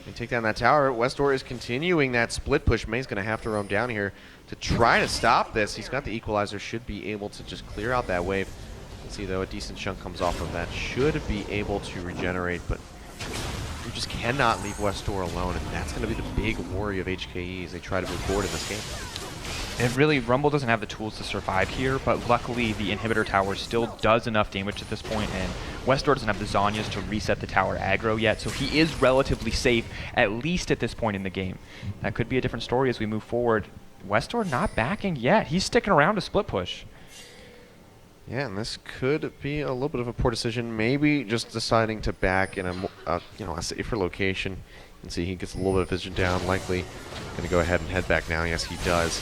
they take down that tower. Westdoor is continuing that split push. May's going to have to roam down here to try to stop this. He's got the Equalizer, should be able to just clear out that wave. You can see, though, a decent chunk comes off of that. Should be able to regenerate, but you just cannot leave Westdoor alone, and that's going to be the big worry of HKE as they try to move forward in this game. And really, Rumble doesn't have the tools to survive here, but luckily the inhibitor tower still does enough damage at this point, and Westdoor doesn't have the Zhonya's to reset the tower aggro yet, so he is relatively safe, at least at this point in the game. That could be a different story as we move forward. Westdoor not backing yet. He's sticking around to split push. Yeah, and this could be a little bit of a poor decision. Maybe just deciding to back in a safer location. You can see he gets a little bit of vision down. Likely going to go ahead and head back now. Yes, he does.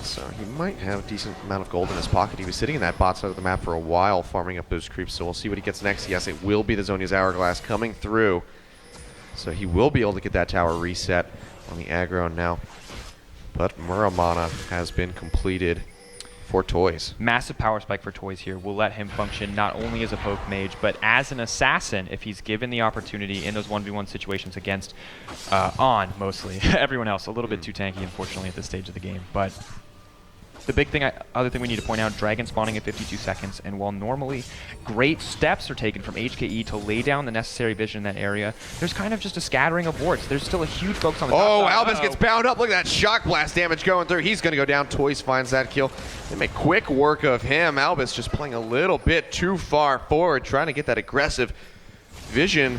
So he might have a decent amount of gold in his pocket. He was sitting in that bot side of the map for a while, farming up those creeps. So we'll see what he gets next. Yes, it will be the Zhonya's Hourglass coming through. So he will be able to get that tower reset on the aggro now. But Muramana has been completed for Toys. Massive power spike for Toys here will let him function not only as a poke mage, but as an assassin if he's given the opportunity in those 1v1 situations against On, mostly. Everyone else a little bit too tanky, unfortunately, at this stage of the game. But the big thing, other thing we need to point out, Dragon spawning at 52 seconds, and while normally great steps are taken from HKE to lay down the necessary vision in that area, there's kind of just a scattering of wards. There's still a huge focus on the top Oh, side. Albus gets bound up. Look at that shock blast damage going through. He's going to go down. Toys finds that kill. They make quick work of him. Albus just playing a little bit too far forward, trying to get that aggressive vision.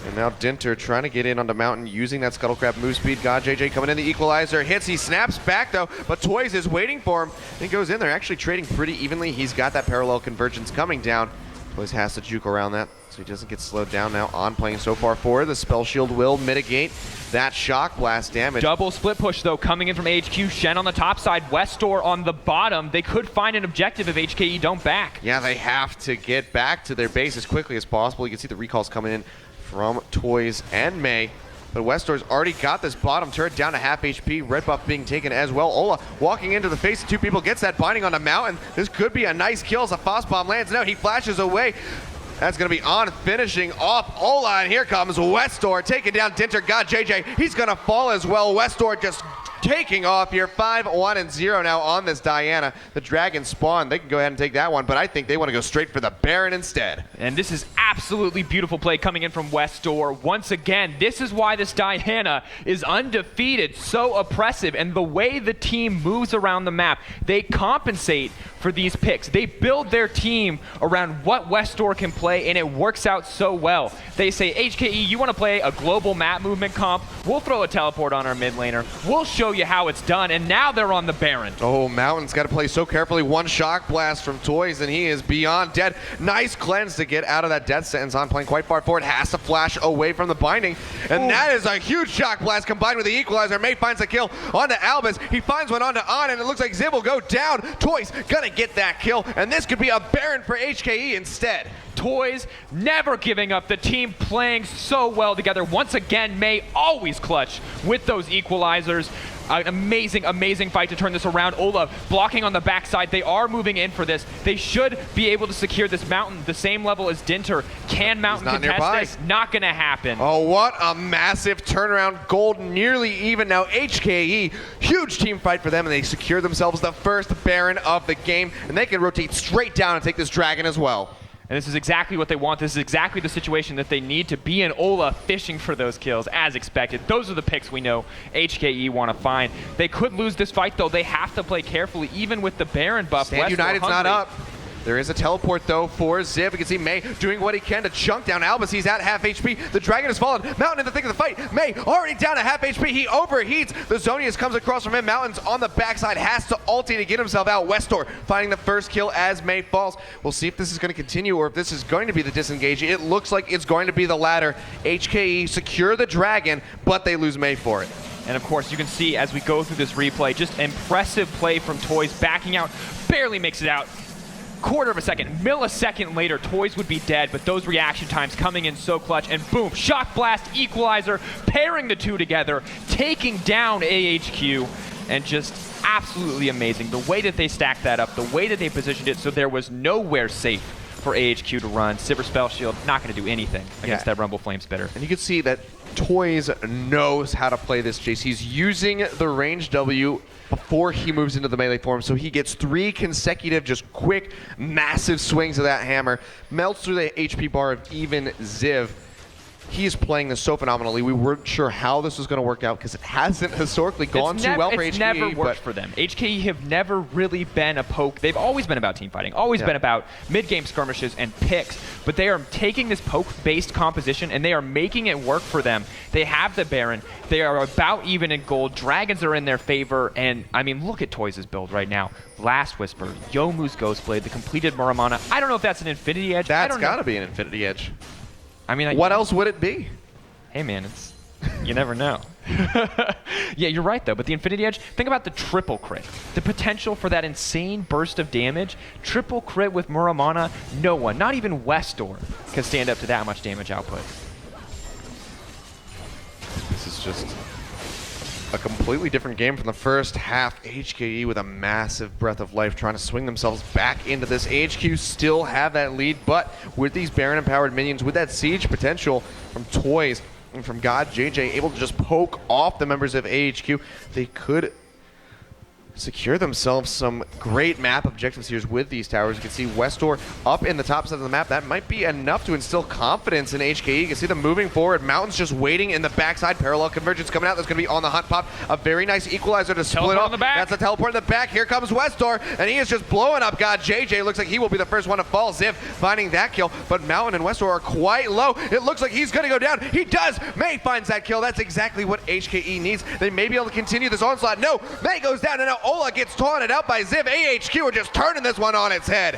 And now Dinter trying to get in on the mountain using that Scuttlecrab move speed. God JJ coming in, the Equalizer hits. He snaps back though, but Toys is waiting for him. He goes in there, actually trading pretty evenly. He's got that parallel convergence coming down. Toys has to juke around that so he doesn't get slowed down now. On playing so far forward. The Spell Shield will mitigate that shock blast damage. Double split push though coming in from AHQ. Shen on the top side, Westdoor on the bottom. They could find an objective if HKE don't back. Yeah, they have to get back to their base as quickly as possible. You can see the recalls coming in from Toys and May. But Westdoor's already got this bottom turret down to half HP. Red buff being taken as well. Ola walking into the face of two people, gets that binding on the mountain. This could be a nice kill as a Frost Bomb lands. No, he flashes away. That's going to be On finishing off Ola, and here comes Westdoor taking down Dinter. God JJ, he's going to fall as well. Westdoor just taking off here. 5-1-0 now on this Diana. The Dragon spawn, they can go ahead and take that one, but I think they want to go straight for the Baron instead. And this is absolutely beautiful play coming in from Westdoor. Once again, this is why this Diana is undefeated, so oppressive, and the way the team moves around the map, they compensate for these picks. They build their team around what Westdoor can play, and it works out so well. They say, HKE, you want to play a global map movement comp? We'll throw a teleport on our mid laner. We'll show you how it's done, and now they're on the Baron. Oh, Mountain's got to play so carefully. One shock blast from Toys, and he is beyond dead. Nice cleanse to get out of that death sentence. On playing quite far forward, has to flash away from the binding, and that is a huge shock blast combined with the Equalizer. May finds a kill onto Albus. He finds one onto On, and it looks like Ziv will go down. Toys gonna get that kill, and this could be a Baron for HKE instead. Toys never giving up. The team playing so well together. Once again, May always clutch with those Equalizers. An amazing, amazing fight to turn this around. Ola blocking on the backside. They are moving in for this. They should be able to secure this mountain the same level as Dinter. Can Mountain contest nearby. this? Not going to happen. Oh, what a massive turnaround. Gold nearly even now. HKE, huge team fight for them, and they secure themselves the first Baron of the game, and they can rotate straight down and take this Dragon as well. And this is exactly what they want. This is exactly the situation that they need to be in. Ola fishing for those kills as expected. Those are the picks we know HKE want to find. They could lose this fight though. They have to play carefully even with the Baron buff. Stand United's not up. There is a teleport, though, for Ziv. You can see May doing what he can to chunk down Albus. He's at half HP. The Dragon has fallen. Mountain in the thick of the fight. May already down at half HP. He overheats. The Zonius comes across from him. Mountain's on the backside. Has to ulti to get himself out. Westor finding the first kill as May falls. We'll see if this is going to continue or if this is going to be the disengage. It looks like it's going to be the latter. HKE secure the Dragon, but they lose May for it. And of course, you can see as we go through this replay, just impressive play from Toys, backing out, barely makes it out. Quarter of a second, millisecond later, Toys would be dead, but those reaction times coming in so clutch, and boom, Shock Blast, Equalizer, pairing the two together, taking down AHQ, and just absolutely amazing. The way that they stacked that up, the way that they positioned it, so there was nowhere safe for AHQ to run. Sivir Spell Shield, not going to do anything against that Rumble Flame Spitter. And you can see that Toys knows how to play this chase. He's using the range W before he moves into the melee form, so he gets 3 consecutive, just quick, massive swings of that hammer, melts through the HP bar of even Ziv. He is playing this so phenomenally. We weren't sure how this was going to work out because it hasn't historically gone too well for HKE. It's never worked for them. HKE have never really been a poke. They've always been about team fighting, always been about mid-game skirmishes and picks, but they are taking this poke-based composition and they are making it work for them. They have the Baron. They are about even in gold. Dragons are in their favor, and I mean, look at Toys' build right now. Blast Whisper, Youmuu's Ghostblade, the completed Muramana. I don't know if that's an Infinity Edge. That's got to be an Infinity Edge. I mean, what else would it be? Hey man, it's you never know. Yeah, you're right though, but the Infinity Edge, think about the triple crit. The potential for that insane burst of damage, triple crit with Muramana, no one, not even Westor, can stand up to that much damage output. This is just a completely different game from the first half. HKE with a massive breath of life trying to swing themselves back into this. AHQ still have that lead, but with these Baron empowered minions, with that siege potential from Toys and from God JJ able to just poke off the members of AHQ, they could secure themselves some great map objectives here with these towers. You can see Westor up in the top side of the map. That might be enough to instill confidence in HKE. You can see them moving forward. Mountain's just waiting in the backside. Parallel convergence coming out. That's going to be on the hunt pop. A very nice equalizer to split off. That's a teleport in the back. Here comes Westor, and he is just blowing up God JJ. Looks like he will be the first one to fall. Ziv finding that kill, but Mountain and Westor are quite low. It looks like he's going to go down. He does. May finds that kill. That's exactly what HKE needs. They may be able to continue this onslaught. No, May goes down, and now Ola gets taunted out by Ziv. AHQ are just turning this one on its head.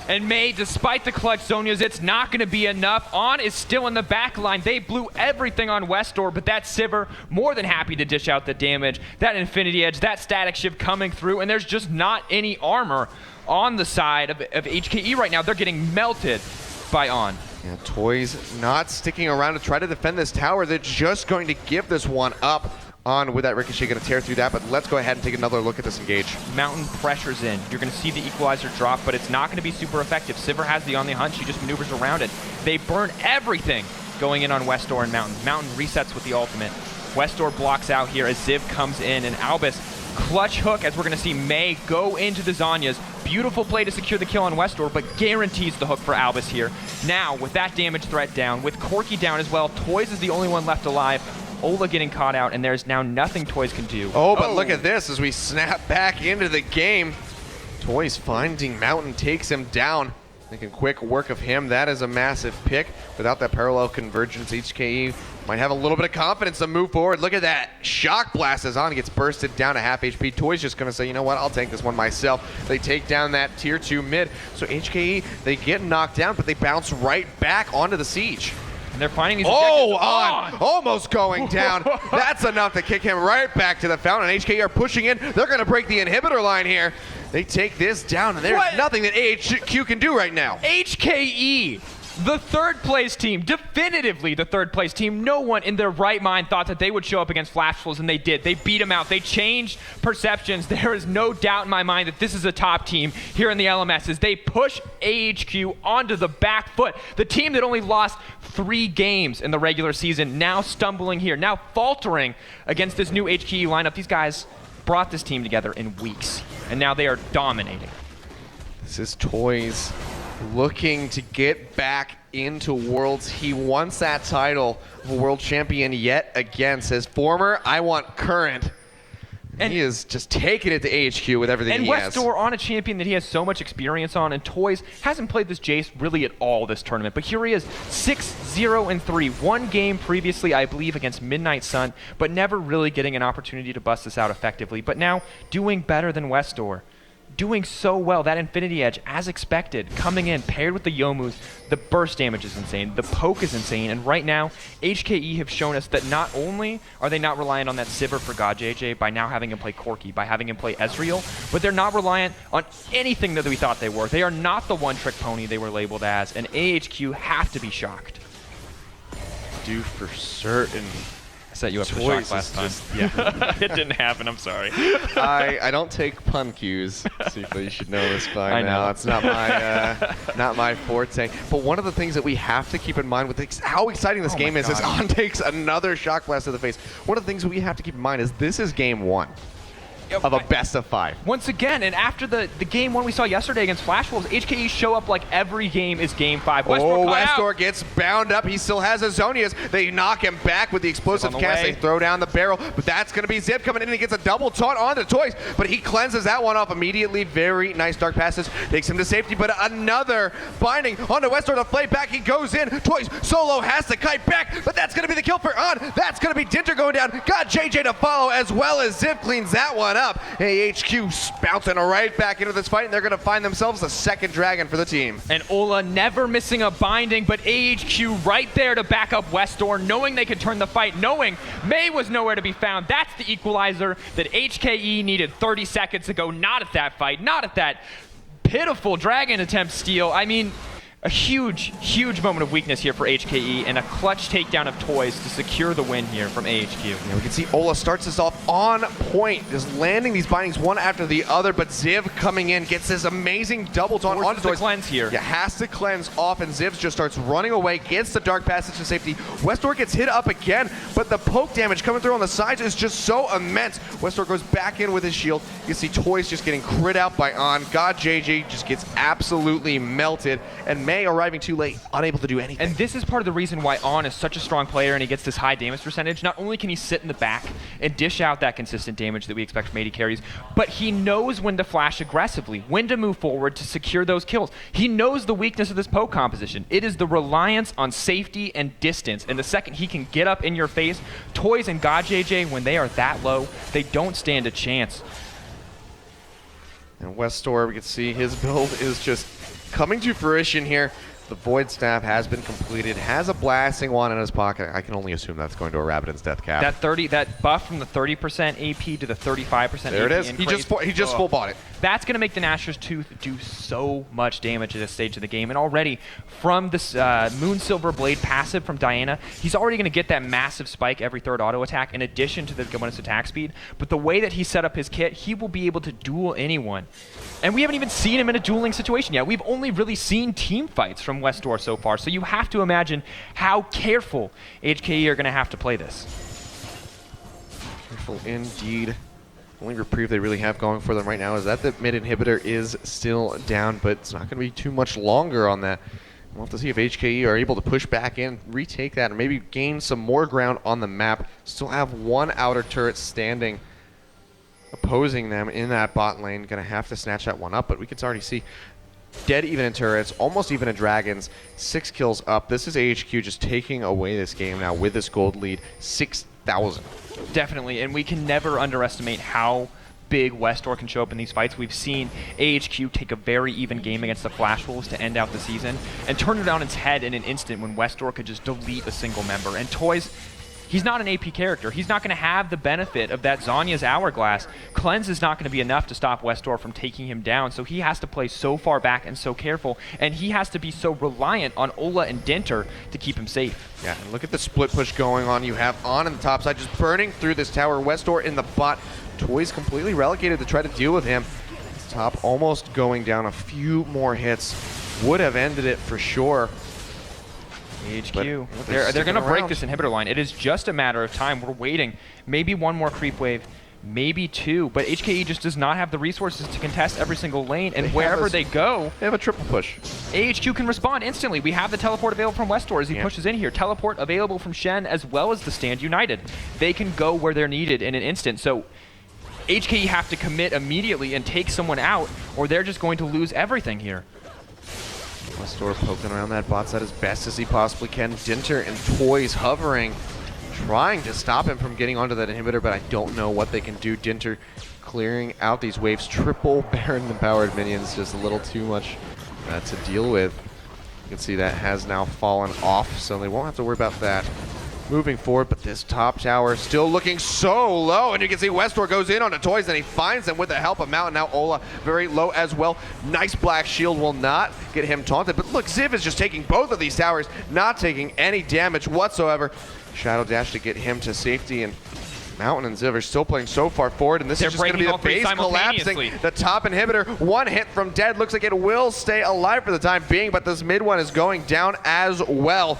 And May, despite the clutch Zonias, it's not going to be enough. On is still in the back line. They blew everything on Westor, but that Sivir more than happy to dish out the damage. That Infinity Edge, that Static Shift coming through, and there's just not any armor on the side of HKE right now. They're getting melted by On. Yeah, Toys not sticking around to try to defend this tower. They're just going to give this one up. On with that Ricochet, going to tear through that, but let's go ahead and take another look at this engage. Mountain pressures in. You're going to see the equalizer drop, but it's not going to be super effective. Sivir has the on the hunt. She just maneuvers around it. They burn everything going in on Westor and Mountain. Mountain resets with the ultimate. Westor blocks out here as Ziv comes in, and Albus clutch hook as we're going to see May go into the Zonias. Beautiful play to secure the kill on Westor, but guarantees the hook for Albus here. Now, with that damage threat down, with Corki down as well, Toys is the only one left alive. Ola getting caught out, and there's now nothing Toys can do. Oh, but look at this as we snap back into the game. Toys finding Mountain, takes him down. Making quick work of him. That is a massive pick. Without that parallel convergence, HKE might have a little bit of confidence to move forward. Look at that. Shock Blast as On gets bursted down to half HP. Toys just going to say, you know what, I'll tank this one myself. They take down that tier 2 mid. So HKE, they get knocked down, but they bounce right back onto the siege. And they're finding these On almost going down. That's enough to kick him right back to the fountain. HKE are pushing in. They're going to break the inhibitor line here. They take this down, and there's nothing that AHQ can do right now. HKE, the third place team, definitively the third place team. No one in their right mind thought that they would show up against Flash Wolves, and they did. They beat them out. They changed perceptions. There is no doubt in my mind that this is a top team here in the LMS as they push AHQ onto the back foot. The team that only lost 3 games in the regular season, now stumbling here, now faltering against this new HKE lineup. These guys brought this team together in weeks, and now they are dominating. This is Toys looking to get back into Worlds. He wants that title of a world champion yet again. Says former, I want current. And he is just taking it to AHQ with everything he has. And Westdoor on a champion that he has so much experience on, and Toys hasn't played this Jace really at all this tournament. But here he is, 6-0-3. One game previously, I believe, against Midnight Sun, but never really getting an opportunity to bust this out effectively. But now doing better than Westdoor. Doing so well, that Infinity Edge, as expected, coming in, paired with the Yomus. The burst damage is insane, the poke is insane, and right now, HKE have shown us that not only are they not reliant on that Sivir for God JJ by now having him play Corki, by having him play Ezreal, but they're not reliant on anything that we thought they were. They are not the one-trick pony they were labeled as, and AHQ have to be shocked. Do for certain. I set you up for shock last time. Yeah, it didn't happen. I'm sorry. I don't take pun cues. So you should know this by now. It's not my forte. But one of the things that we have to keep in mind with how exciting this game is On takes another shock blast to the face. One of the things we have to keep in mind is this is game 1. Of a best of 5. Once again, and after the game 1 we saw yesterday against Flash Wolves, HKE show up like every game is game 5. Westdoor gets bound up. He still has Azonias. They knock him back with the explosive cast. They throw down the barrel, but that's going to be Zip coming in, and he gets a double taunt onto Toys, but he cleanses that one off immediately. Very nice Dark Passage. Takes him to safety, but another binding onto Westdoor. The play back. He goes in. Toys solo has to kite back, but that's going to be the kill for On. That's going to be Dinter going down. Got JJ to follow, as well as Zip cleans that one up. AHQ bouncing right back into this fight, and they're going to find themselves a second dragon for the team. And Ola never missing a binding, but AHQ right there to back up Westdoor, knowing they could turn the fight, knowing May was nowhere to be found. That's the equalizer that HKE needed 30 seconds ago. Not at that fight, not at that pitiful dragon attempt steal. I mean, a huge, huge moment of weakness here for HKE, and a clutch takedown of Toys to secure the win here from AHQ. Yeah, we can see Ola starts this off on point, just landing these bindings one after the other, but Ziv coming in, gets this amazing double taunt onto Toys. Cleanse here. Yeah, has to cleanse off, and Ziv just starts running away, gets the Dark Passage to safety. Westdoor gets hit up again, but the poke damage coming through on the sides is just so immense. Westdoor goes back in with his shield. You can see Toys just getting crit out by On. God JJ just gets absolutely melted, and May arriving too late, unable to do anything. And this is part of the reason why On is such a strong player and he gets this high damage percentage. Not only can he sit in the back and dish out that consistent damage that we expect from AD carries, but he knows when to flash aggressively, when to move forward to secure those kills. He knows the weakness of this poke composition. It is the reliance on safety and distance, and the second he can get up in your face, Toys and God JJ, when they are that low, they don't stand a chance. And Westdoor, we can see his build is just coming to fruition here. The Void Staff has been completed, has a blasting wand in his pocket. I can only assume that's going to a Rabbidan's death cap. That buff from the 30% AP to the 35% there AP. It is. He just full bought it. That's going to make the Nashor's Tooth do so much damage at this stage of the game. And already from this Moon Silver Blade passive from Diana, he's already going to get that massive spike every third auto attack in addition to the bonus attack speed. But the way that he set up his kit, he will be able to duel anyone. And we haven't even seen him in a dueling situation yet. We've only really seen team fights from Westdoor so far. So you have to imagine how careful HKE are going to have to play this. Careful indeed. Only reprieve they really have going for them right now is that the mid inhibitor is still down, but it's not going to be too much longer on that. We'll have to see if HKE are able to push back in, retake that, and maybe gain some more ground on the map. Still have one outer turret standing, opposing them in that bot lane. Going to have to snatch that one up, but we can already see dead even in turrets, almost even in dragons. 6 kills up. This is AHQ just taking away this game now with this gold lead, 6,000. Definitely, and we can never underestimate how big Westdoor can show up in these fights. We've seen AHQ take a very even game against the Flash Wolves to end out the season and turn it on its head in an instant when Westdoor could just delete a single member. And Toys, he's not an AP character. He's not going to have the benefit of that Zhonya's Hourglass. Cleanse is not going to be enough to stop Westdoor from taking him down, so he has to play so far back and so careful, and he has to be so reliant on Ola and Dinter to keep him safe. Yeah, and look at the split push going on. You have On the top side just burning through this tower. Westdoor in the bot. Toys completely relegated to try to deal with him. Top almost going down. A few more hits would have ended it for sure. AHQ, they're going to break this inhibitor line. It is just a matter of time. We're waiting. Maybe one more creep wave, maybe 2, but HKE just does not have the resources to contest every single lane, and wherever they go, they have a triple push. AHQ can respond instantly. We have the teleport available from Westdoor as he pushes in here. Teleport available from Shen as well as the Stand United. They can go where they're needed in an instant. So HKE have to commit immediately and take someone out, or they're just going to lose everything here. Westor poking around that bot side as best as he possibly can. Dinter and Toys hovering, trying to stop him from getting onto that inhibitor, but I don't know what they can do. Dinter clearing out these waves. Triple Baron empowered minions, just a little too much to deal with. You can see that has now fallen off, so they won't have to worry about that moving forward, but this top tower still looking so low, and you can see Westor goes in onto Toys, and he finds them with the help of Mountain. Now Ola very low as well. Nice black shield will not get him taunted, but look, Ziv is just taking both of these towers, not taking any damage whatsoever. Shadow Dash to get him to safety, and Mountain and Ziv are still playing so far forward, and this is just going to be the base collapsing. The top inhibitor, one hit from dead. Looks like it will stay alive for the time being, but this mid one is going down as well.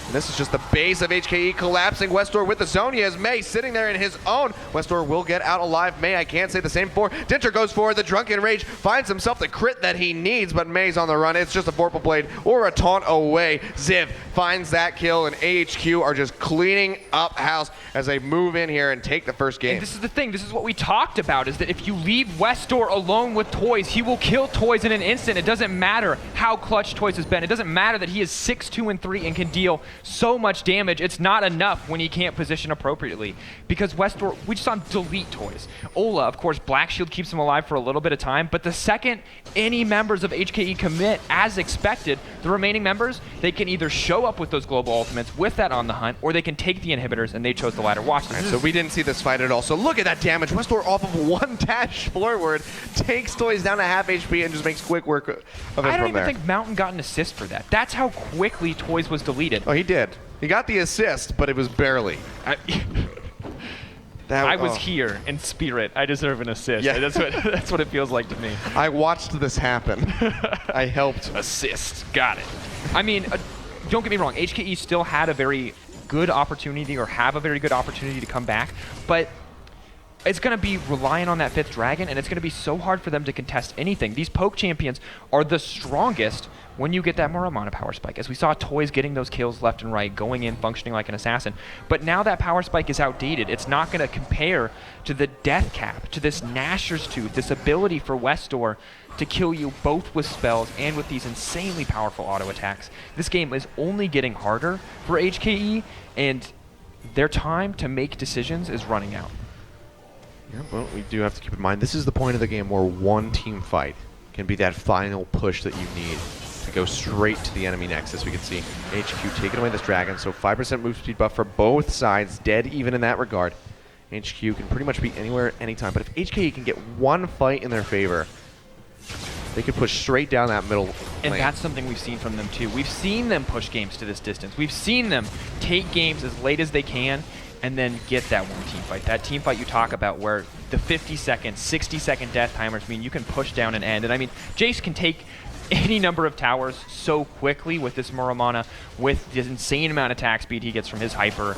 And this is just the base of HKE collapsing. Westor with the zone. He has May sitting there in his own. Westor will get out alive. May, I can't say the same for. Dinter goes for the Drunken Rage, finds himself the crit that he needs, but May's on the run. It's just a Vorpal Blade or a taunt away. Ziv finds that kill, and AHQ are just cleaning up house as they move in here and take the first game. And this is the thing. This is what we talked about, is that if you leave Westor alone with Toys, he will kill Toys in an instant. It doesn't matter how clutch Toys has been. It doesn't matter that he is 6-2-3 and can deal so much damage. It's not enough when he can't position appropriately, because Westor, we just saw him delete Toys. Ola, of course, Black Shield keeps him alive for a little bit of time, but the second any members of HKE commit, as expected, the remaining members, they can either show up with those global ultimates with that on the hunt, or they can take the inhibitors, and they chose the latter. Watch this. Right, so we didn't see this fight at all. So look at that damage. Westor off of one dash forward, takes Toys down to half HP and just makes quick work of him from there. I don't even think Mountain got an assist for that. That's how quickly Toys was deleted. Oh, he did. He got the assist, but it was barely. I was here in spirit. I deserve an assist. Yeah. That's what it feels like to me. I watched this happen. I helped. Assist. Got it. I mean, don't get me wrong. HKE still had a very good opportunity, or have a very good opportunity to come back, but it's going to be relying on that 5th dragon, and it's going to be so hard for them to contest anything. These poke champions are the strongest when you get that Muramana power spike. As we saw Toys getting those kills left and right, going in, functioning like an assassin. But now that power spike is outdated. It's not going to compare to the death cap, to this Nashor's Tooth, this ability for Westor to kill you both with spells and with these insanely powerful auto attacks. This game is only getting harder for HKE, and their time to make decisions is running out. Yeah, well, we do have to keep in mind, this is the point of the game where one team fight can be that final push that you need to go straight to the enemy nexus. We can see HQ taking away this dragon, so 5% move speed buff for both sides, dead even in that regard. HQ can pretty much be anywhere, anytime, but if HKE can get one fight in their favor, they could push straight down that middle lane. And that's something we've seen from them too. We've seen them push games to this distance. We've seen them take games as late as they can and then get that one team fight. That team fight you talk about where the 50-second, 60-second death timers mean you can push down an end. And I mean, Jace can take any number of towers so quickly with this Muramana, with this insane amount of attack speed he gets from his hyper.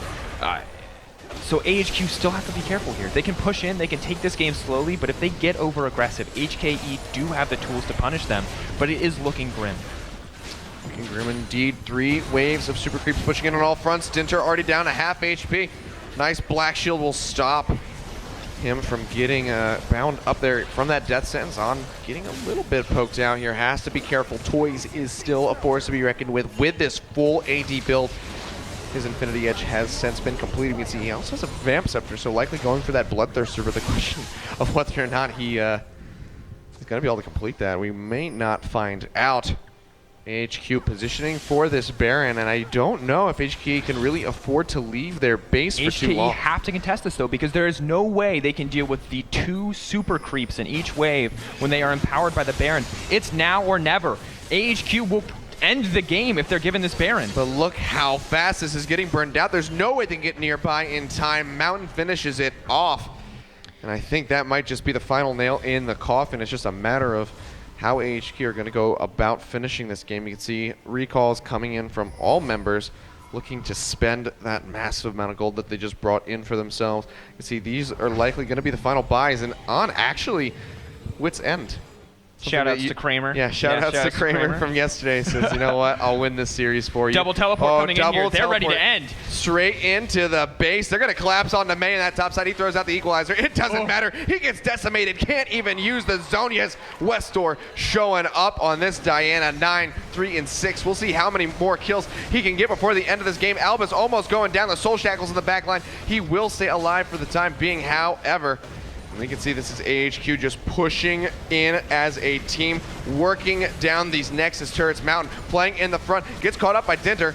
So AHQ still have to be careful here. They can push in, they can take this game slowly, but if they get over aggressive, HKE do have the tools to punish them, but it is looking grim. Looking grim indeed. 3 waves of super creeps pushing in on all fronts. Dinter already down to half HP. Nice black shield will stop him from getting bound up there from that death sentence on. Getting a little bit poked out here. Has to be careful. Toys is still a force to be reckoned with this full AD build. His Infinity Edge has since been completed. You can see he also has a Vamp Scepter, so likely going for that Bloodthirster, but the question of whether or not he's going to be able to complete that, we may not find out. HQ positioning for this Baron, and I don't know if HKE can really afford to leave their base for too long. HKE have to contest this though, because there is no way they can deal with the 2 super creeps in each wave when they are empowered by the Baron. It's now or never. AHQ will end the game if they're given this Baron. But look how fast this is getting burned out. There's no way they can get nearby in time. Mountain finishes it off, and I think that might just be the final nail in the coffin. It's just a matter of how AHQ are going to go about finishing this game. You can see recalls coming in from all members looking to spend that massive amount of gold that they just brought in for themselves. You can see these are likely going to be the final buys, and on actually Wit's End. Shout-outs to Kramer. Yeah, shout-outs to Kramer from yesterday. Says, you know what, I'll win this series for you. Double teleport coming in here. They're ready to end. Straight into the base. They're going to collapse onto May on that top side. He throws out the equalizer. It doesn't matter. He gets decimated. Can't even use the Zonias. Westor showing up on this Diana. 9, 3, and 6. We'll see how many more kills he can get before the end of this game. Alba's almost going down. The Soul Shackles in the back line. He will stay alive for the time being. However, and we can see this is AHQ just pushing in as a team, working down these Nexus turrets. Mountain playing in the front, gets caught up by Dinter.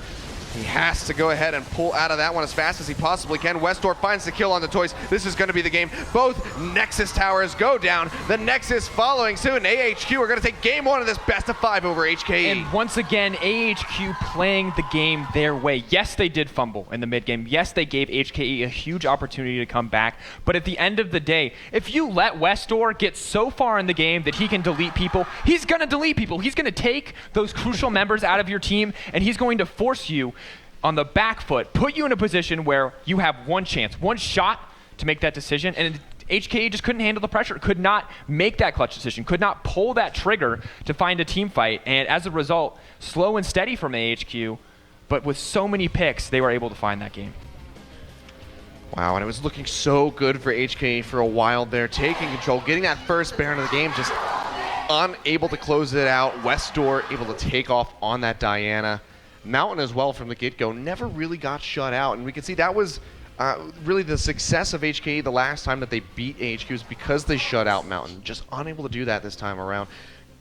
He has to go ahead and pull out of that one as fast as he possibly can. Westor finds the kill on the Toys. This is going to be the game. Both Nexus towers go down. The Nexus following soon. AHQ are going to take game 1 of this best of 5 over HKE. And once again, AHQ playing the game their way. Yes, they did fumble in the mid game. Yes, they gave HKE a huge opportunity to come back. But at the end of the day, if you let Westor get so far in the game that he can delete people, he's going to delete people. He's going to take those crucial members out of your team, and he's going to force you on the back foot, put you in a position where you have one chance, one shot to make that decision, and HKE just couldn't handle the pressure, could not make that clutch decision, could not pull that trigger to find a team fight, and as a result, slow and steady from AHQ, but with so many picks, they were able to find that game. Wow, and it was looking so good for HKE for a while there, taking control, getting that first Baron of the game, just unable to close it out. Westor able to take off on that Diana. Mountain as well from the get-go never really got shut out, and we can see that was really the success of HKE the last time that they beat AHQ is because they shut out Mountain. Just unable to do that this time around.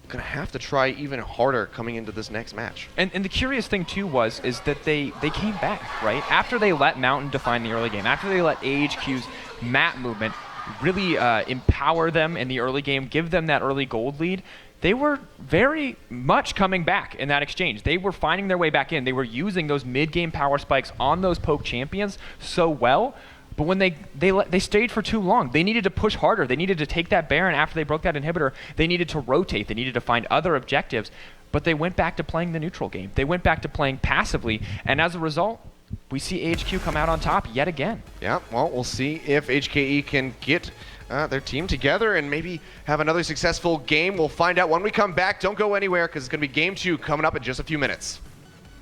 Gonna have to try even harder coming into this next match. And the curious thing too is that they came back, right? After they let Mountain define the early game, after they let AHQ's map movement really empower them in the early game, give them that early gold lead, they were very much coming back in that exchange. They were finding their way back in. They were using those mid-game power spikes on those poke champions so well, but when they stayed for too long, they needed to push harder. They needed to take that Baron after they broke that inhibitor. They needed to rotate. They needed to find other objectives, but they went back to playing the neutral game. They went back to playing passively, and as a result, we see AHQ come out on top yet again. Yeah, well, we'll see if HKE can get their team together and maybe have another successful game. We'll find out when we come back. Don't go anywhere because it's going to be game 2 coming up in just a few minutes.